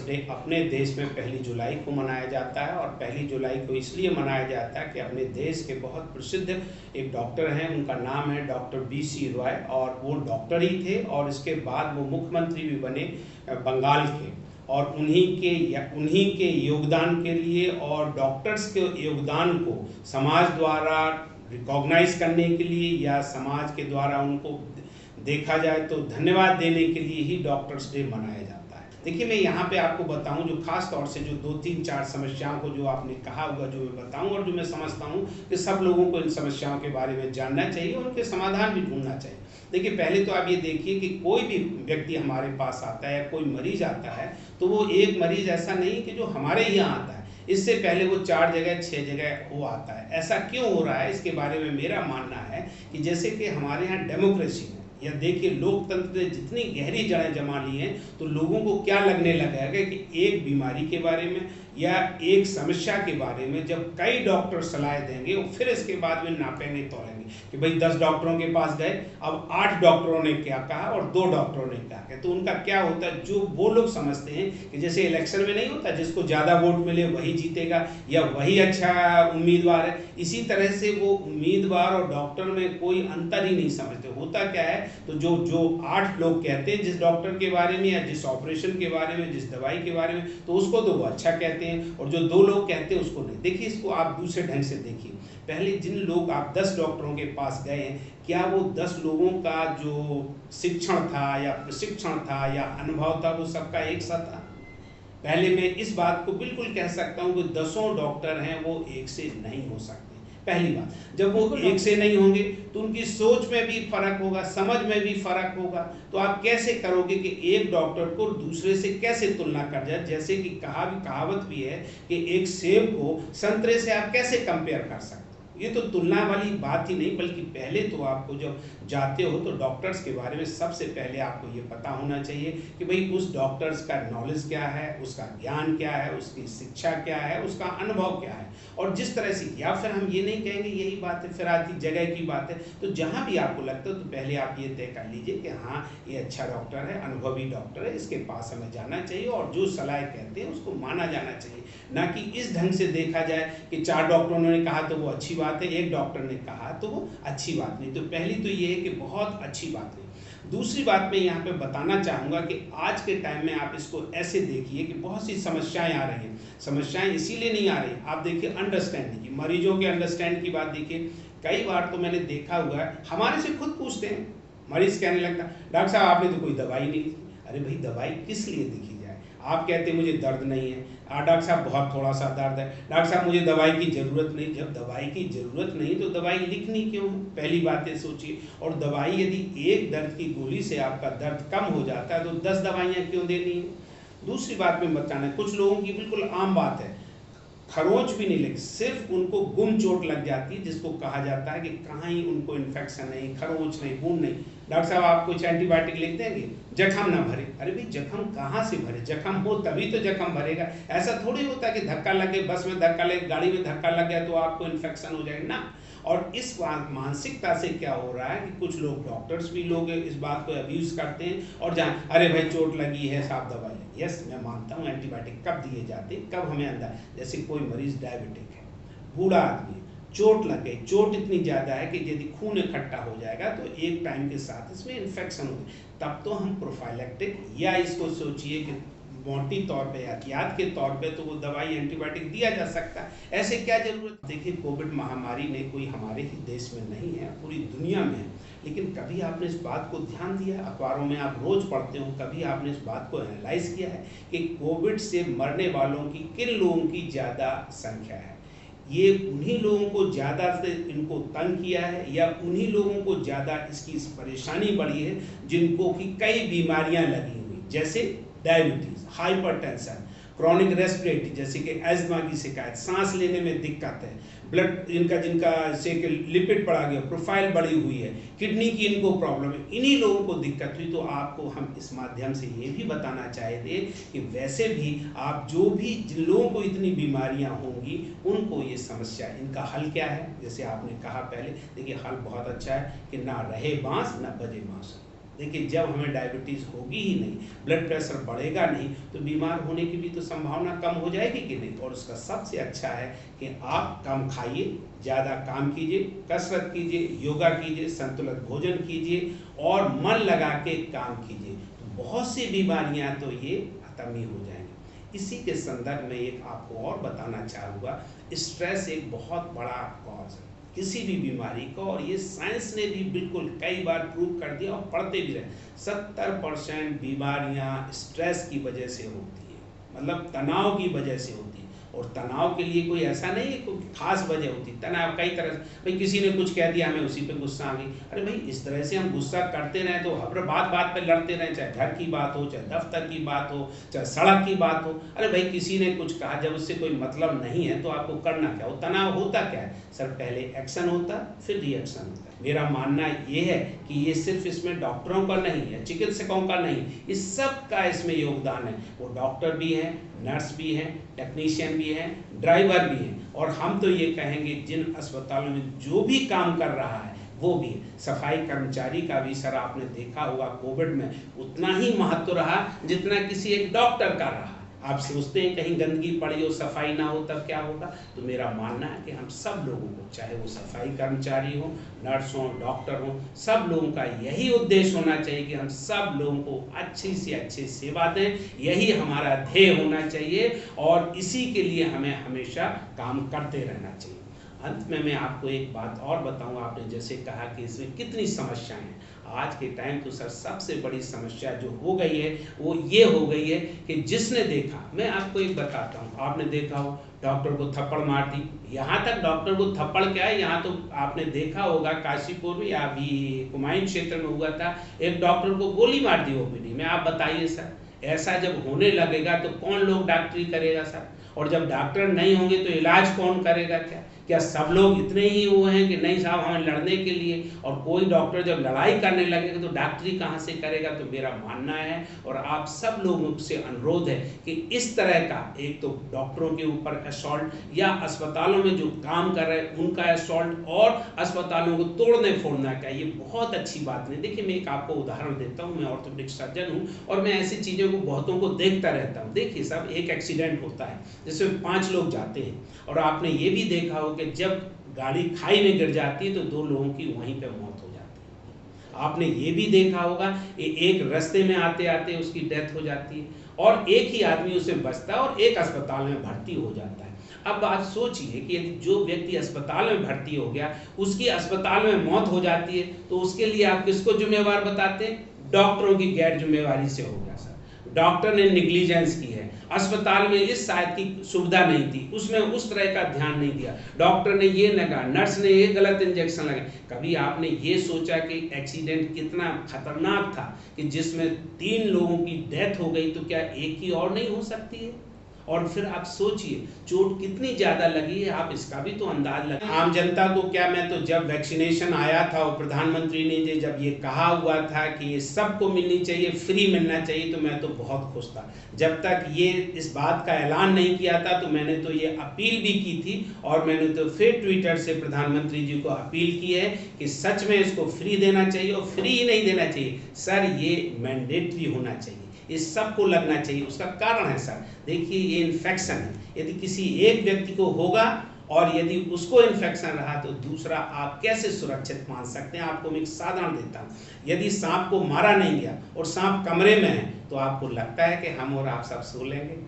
Day अपने देश में 1 जुलाई को मनाया जाता है। और 1 जुलाई को इसलिए मनाया जाता है कि अपने देश के बहुत प्रसिद्ध एक डॉक्टर हैं, उनका नाम है डॉक्टर BC रॉय, और वो डॉक्टर ही थे और इसके बाद वो मुख्यमंत्री भी बने बंगाल के। और उन्हीं के योगदान के लिए और डॉक्टर्स के योगदान को समाज द्वारा रिकॉग्नाइज करने के लिए या समाज के द्वारा उनको देखा जाए तो धन्यवाद देने के लिए ही डॉक्टर्स डे मनाया जाता है। देखिए, मैं यहाँ पे आपको बताऊँ जो खास तौर से जो 2, 3, 4 समस्याओं को जो आपने कहा होगा, जो मैं बताऊँ और जो मैं समझता हूँ कि सब लोगों को इन समस्याओं के बारे में जानना चाहिए और उनके समाधान भी ढूंढना चाहिए। देखिए, पहले तो आप ये देखिए कि कोई भी व्यक्ति हमारे पास आता है, कोई मरीज आता है, तो वो एक मरीज ऐसा नहीं कि जो हमारे यहाँ आता है, इससे पहले वो 4 जगह 6 जगह वो आता है। ऐसा क्यों हो रहा है, इसके बारे में मेरा मानना है कि जैसे कि हमारे यहाँ डेमोक्रेसी है, या देखिए लोकतंत्र ने जितनी गहरी जड़ें जमा ली हैं, तो लोगों को क्या लगने लगा है कि एक बीमारी के बारे में या एक समस्या के बारे में जब कई डॉक्टर सलाह देंगे और फिर इसके बाद में नापेंगे तोलेंगे कि भाई 10 डॉक्टरों के पास गए, अब 8 डॉक्टरों ने क्या कहा और 2 डॉक्टरों ने क्या कहा, तो उनका क्या होता है, जो वो लोग समझते हैं कि जैसे इलेक्शन में नहीं होता जिसको ज़्यादा वोट मिले वही जीतेगा या वही अच्छा उम्मीदवार है, इसी तरह से वो उम्मीदवार और डॉक्टर में कोई अंतर ही नहीं समझते। होता क्या है, तो जो 8 लोग कहते हैं जिस डॉक्टर के बारे में या जिस ऑपरेशन के बारे में, जिस दवाई के बारे में, तो उसको तो वो अच्छा कहते हैं और जो 2 लोग कहते हैं उसको नहीं। देखिए, इसको आप दूसरे ढंग से देखिए। पहले जिन लोग आप 10 डॉक्टरों के पास गए हैं, क्या वो 10 लोगों का जो शिक्षण था या प्रशिक्षण था या अनुभव था वो सबका एक सा था? पहले मैं इस बात को बिल्कुल कह सकता हूँ कि 10 डॉक्टर हैं वो एक से नहीं हो सकते। पहली बात, जब वो एक से नहीं होंगे तो उनकी सोच में भी फर्क होगा, समझ में भी फर्क होगा। तो आप कैसे करोगे कि एक डॉक्टर को दूसरे से कैसे तुलना कर जाए? जैसे कि कहावत भी है कि एक सेब को संतरे से आप कैसे कंपेयर कर सकते हो? ये तो तुलना वाली बात ही नहीं, बल्कि पहले तो आपको जब जाते हो तो डॉक्टर्स के बारे में सबसे पहले आपको ये पता होना चाहिए कि भाई उस डॉक्टर्स का नॉलेज क्या है, उसका ज्ञान क्या है, उसकी शिक्षा क्या है, उसका अनुभव क्या है। और जिस तरह से, या फिर हम ये नहीं कहेंगे यही बात है, फिर आती जगह की बात है, तो जहाँ भी आपको लगता है तो पहले आप ये तय कर लीजिए कि हाँ ये अच्छा डॉक्टर है, अनुभवी डॉक्टर है, इसके पास हमें जाना चाहिए और जो सलाह कहते हैं उसको माना जाना चाहिए। ना कि इस ढंग से देखा जाए कि 4 डॉक्टरों ने कहा तो वो अच्छी बात है, एक डॉक्टर ने कहा तो वो अच्छी बात नहीं। तो पहली तो ये है कि बहुत अच्छी बात नहीं। दूसरी बात मैं यहाँ पे बताना चाहूँगा कि आज के टाइम में आप इसको ऐसे देखिए कि बहुत सी समस्याएं आ रही हैं। समस्याएं इसीलिए नहीं आ रही, आप देखिए अंडरस्टैंडिंग की, मरीजों के अंडरस्टैंड की बात देखिए। कई बार तो मैंने देखा हुआ है, हमारे से खुद पूछते हैं, मरीज कहने लगता डॉक्टर साहब आपने तो कोई दवाई नहीं दी। अरे भाई, दवाई किस लिए लिखी जाए? आप कहते हैं मुझे दर्द नहीं है, डॉक्टर साहब बहुत थोड़ा सा दर्द है, डॉक्टर साहब मुझे दवाई की ज़रूरत नहीं। जब दवाई की ज़रूरत नहीं तो दवाई लिखनी क्यों? पहली बात है सोचिए। और दवाई यदि एक दर्द की गोली से आपका दर्द कम हो जाता है तो 10 दवाइयाँ क्यों देनी है? दूसरी बात में बताना है, कुछ लोगों की बिल्कुल आम बात है, खरोंच भी नहीं लगी, सिर्फ उनको गुम चोट लग जाती है, जिसको कहा जाता है कि कहाँ ही उनको इन्फेक्शन नहीं, खरोंच नहीं, बूंद नहीं, डॉक्टर साहब आप कुछ एंटीबायोटिक लिख देंगे, जख्म ना भरे। अरे भाई, जख्म कहाँ से भरे? जख्म हो तभी तो जख्म भरेगा। ऐसा थोड़ी होता है कि धक्का लगे, बस में धक्का लगे, गाड़ी में धक्का लग गया तो आपको इन्फेक्शन हो जाएगा ना। और इस मानसिकता से क्या हो रहा है कि कुछ लोग, डॉक्टर्स भी लोग इस बात को अब्यूज करते हैं और जहाँ अरे भाई चोट लगी है साहब दवाई लें। यस, मैं मानता हूँ एंटीबायोटिक कब दिए जाते हैं, कब हमें अंदर, जैसे कोई मरीज डायबिटिक है, बूढ़ा आदमी, चोट लग गई, चोट इतनी ज़्यादा है कि यदि खून इकट्ठा हो जाएगा तो एक टाइम के साथ इसमें इन्फेक्शन होगी, तब तो हम प्रोफाइलेक्टिक या इसको सोचिए कि मोटी तौर पे, एहतियात के तौर पे तो वो दवाई एंटीबायोटिक दिया जा सकता है। ऐसे क्या जरूरत? देखिए, कोविड महामारी ने कोई हमारे ही देश में नहीं है, पूरी दुनिया में है, लेकिन कभी आपने इस बात को ध्यान दिया? अखबारों में आप रोज पढ़ते हो, कभी आपने इस बात को एनालाइज किया है कि कोविड से मरने वालों की किन लोगों की ज़्यादा संख्या है? ये उन्हीं लोगों को ज़्यादा से इनको तंग किया है या उन्हीं लोगों को ज़्यादा इसकी परेशानी बढ़ी है जिनको कि कई बीमारियां लगी हुई, जैसे डायबिटीज़, हाइपरटेंशन, क्रॉनिक रेस्पिरेटरी जैसे कि एस्थमा की शिकायत, सांस लेने में दिक्कत है, ब्लड जिनका से लिपिड बढ़ा गया, प्रोफाइल बढ़ी हुई है, किडनी की इनको प्रॉब्लम है, इन्हीं लोगों को दिक्कत हुई। तो आपको हम इस माध्यम से ये भी बताना चाहते कि वैसे भी आप जो भी जिन लोगों को इतनी बीमारियां होंगी उनको ये समस्या, इनका हल क्या है? जैसे आपने कहा पहले, देखिए हल बहुत अच्छा है कि ना रहे बांस ना बजे बांस। देखिए, जब हमें डायबिटीज़ होगी ही नहीं, ब्लड प्रेशर बढ़ेगा नहीं, तो बीमार होने की भी तो संभावना कम हो जाएगी कि नहीं। और उसका सबसे अच्छा है कि आप कम खाइए, ज़्यादा काम कीजिए, कसरत कीजिए, योगा कीजिए, संतुलित भोजन कीजिए और मन लगा के काम कीजिए, तो बहुत सी बीमारियां तो ये खत्म ही हो जाएंगी। इसी के संदर्भ में एक आपको और बताना चाहूँगा, स्ट्रेस एक बहुत बड़ा कॉज है किसी भी बीमारी को, और ये साइंस ने भी बिल्कुल कई बार प्रूव कर दिया और पढ़ते भी रहे। 70% बीमारियां स्ट्रेस की वजह से होती है, मतलब तनाव की वजह से होती है। और तनाव के लिए कोई ऐसा नहीं है कोई खास वजह होती। तनाव कई तरह से, भाई किसी ने कुछ कह दिया, हमें उसी पे गुस्सा आ गई, अरे भाई इस तरह से हम गुस्सा करते रहें तो हर बात बात पे लड़ते रहें, चाहे घर की बात हो, चाहे दफ्तर की बात हो, चाहे सड़क की बात हो। अरे भाई किसी ने कुछ कहा, जब उससे कोई मतलब नहीं है तो आपको करना क्या हो। तनाव होता क्या है सर, पहले एक्शन होता फिर रिएक्शन होता है। मेरा मानना ये है कि ये सिर्फ इसमें डॉक्टरों का नहीं है, चिकित्सकों का नहीं, इस सब का इसमें योगदान है। वो डॉक्टर भी हैं, नर्स भी हैं, टेक्नीशियन भी हैं, ड्राइवर भी हैं, और हम तो ये कहेंगे जिन अस्पतालों में जो भी काम कर रहा है वो भी। सफाई कर्मचारी का भी सर आपने देखा होगा कोविड में उतना ही महत्व रहा जितना किसी एक डॉक्टर का रहा। आप सोचते हैं कहीं गंदगी पड़ी हो, सफाई ना हो, तब क्या होगा। तो मेरा मानना है कि हम सब लोगों को, चाहे वो सफाई कर्मचारी हो, नर्स हो, डॉक्टर हो, सब लोगों का यही उद्देश्य होना चाहिए कि हम सब लोगों को अच्छी से अच्छी सेवा दें। यही हमारा ध्येय होना चाहिए और इसी के लिए हमें हमेशा काम करते रहना चाहिए। अंत में मैं आपको एक बात और बताऊंगा, आपने जैसे कहा कि इसमें कितनी समस्याएं हैं। आज के टाइम तो सर सबसे बड़ी समस्या जो हो गई है वो ये हो गई है कि जिसने देखा, मैं आपको एक बताता हूँ, आपने देखा हो डॉक्टर को थप्पड़ मार दी। यहाँ तक डॉक्टर को थप्पड़ क्या है, यहाँ तो आपने देखा होगा काशीपुर में या अभी कुमायूं क्षेत्र में हुआ था, एक डॉक्टर को गोली मार दी ओपीडी में। आप बताइए सर, ऐसा जब होने लगेगा तो कौन लोग डॉक्टरी करेगा सर, और जब डॉक्टर नहीं होंगे तो इलाज कौन करेगा। क्या सब लोग इतने ही वो हैं कि नहीं साहब हमें लड़ने के लिए, और कोई डॉक्टर जब लड़ाई करने लगेगा तो डॉक्टरी कहाँ से करेगा। तो मेरा मानना है और आप सब लोगों से अनुरोध है कि इस तरह का, एक तो डॉक्टरों के ऊपर असॉल्ट या अस्पतालों में जो काम कर रहे हैं उनका असॉल्ट, और अस्पतालों को तोड़ने फोड़ना का, ये बहुत अच्छी बात नहीं। देखिए मैं एक आपको उदाहरण देता हूँ, मैं ऑर्थोपेडिक सर्जन हूँ और मैं ऐसी चीज़ों को बहुतों को देखता रहता हूँ। देखिए साहब, एक एक्सीडेंट होता है जिसमें 5 लोग जाते हैं, और आपने ये भी देखा हो कि जब गाड़ी खाई में गिर जाती है तो 2 लोगों की वहीं पे मौत हो जाती है। आपने ये भी देखा होगा एक रास्ते में आते आते उसकी डेथ हो जाती है, और एक ही आदमी उसे बचता है और एक अस्पताल में भर्ती हो जाता है। अब आप सोचिए कि यदि जो व्यक्ति अस्पताल में भर्ती हो गया उसकी अस्पताल में मौत हो जाती है, तो उसके लिए आप किसको जिम्मेवार बताते हैं। डॉक्टरों की गैर जिम्मेवारी से हो गया सर, डॉक्टर ने निग्लिजेंस की है, अस्पताल में इस शायद की सुविधा नहीं थी, उसमें उस तरह का ध्यान नहीं दिया, डॉक्टर ने ये न कहा, नर्स ने ये गलत इंजेक्शन लगाए। कभी आपने ये सोचा कि एक्सीडेंट कितना खतरनाक था कि जिसमें 3 लोगों की डेथ हो गई, तो क्या एक की और नहीं हो सकती है। और फिर आप सोचिए चोट कितनी ज़्यादा लगी है, आप इसका भी तो अंदाज लगा। आम जनता को क्या, मैं तो जब वैक्सीनेशन आया था और प्रधानमंत्री ने जब ये कहा हुआ था कि ये सबको मिलनी चाहिए, फ्री मिलना चाहिए, तो मैं तो बहुत खुश था। जब तक ये इस बात का ऐलान नहीं किया था तो मैंने तो ये अपील भी की थी, और मैंने तो फिर ट्विटर से प्रधानमंत्री जी को अपील की है कि सच में इसको फ्री देना चाहिए, और फ्री ही नहीं देना चाहिए सर, ये मैंडेटरी होना चाहिए, इस सबको लगना चाहिए। उसका कारण है सर, देखिए ये इन्फेक्शन है, यदि किसी एक व्यक्ति को होगा और यदि उसको इन्फेक्शन रहा तो दूसरा आप कैसे सुरक्षित मान सकते हैं। आपको मैं एक साधारण देता हूँ, यदि सांप को मारा नहीं गया और सांप कमरे में है तो आपको लगता है कि हम और आप सब सो लेंगे।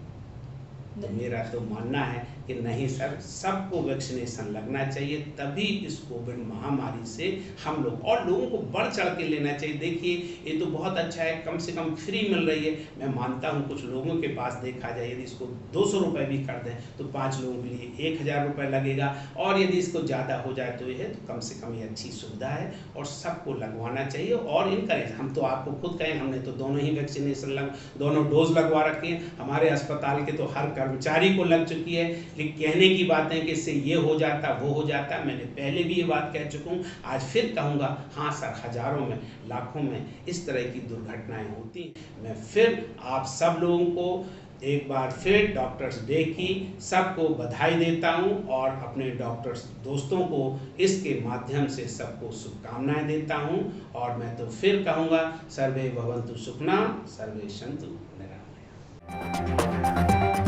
तो मेरा तो मानना है कि नहीं सर, सबको वैक्सीनेशन लगना चाहिए, तभी इस कोविड महामारी से हम लोग, और लोगों को बढ़ चढ़ के लेना चाहिए। देखिए ये तो बहुत अच्छा है, कम से कम फ्री मिल रही है। मैं मानता हूँ कुछ लोगों के पास देखा जाए यदि इसको 200 रुपये भी कर दें तो 5 लोगों के लिए 1000 रुपये लगेगा, और यदि इसको ज़्यादा हो जाए तो ये तो कम से कम ये अच्छी सुविधा है और सबको लगवाना चाहिए। और इनकरेज, हम तो आपको खुद कहें, हमने तो दोनों ही वैक्सीनेशन दोनों डोज लगवा रखे हैं, हमारे अस्पताल के तो हर कर्मचारी को लग चुकी है। कहने की बात है कि इससे ये हो जाता वो हो जाता, मैंने पहले भी ये बात कह चुका हूँ, आज फिर कहूँगा। हाँ सर, हजारों में लाखों में इस तरह की दुर्घटनाएं होती। मैं फिर आप सब लोगों को एक बार फिर डॉक्टर्स डे की सबको बधाई देता हूं और अपने डॉक्टर्स दोस्तों को इसके माध्यम से सबको शुभकामनाएं देता हूं। और मैं तो फिर कहूँगा, सर्वे भवन्तु सुखिनः, सर्वे सन्तु निरामयाः।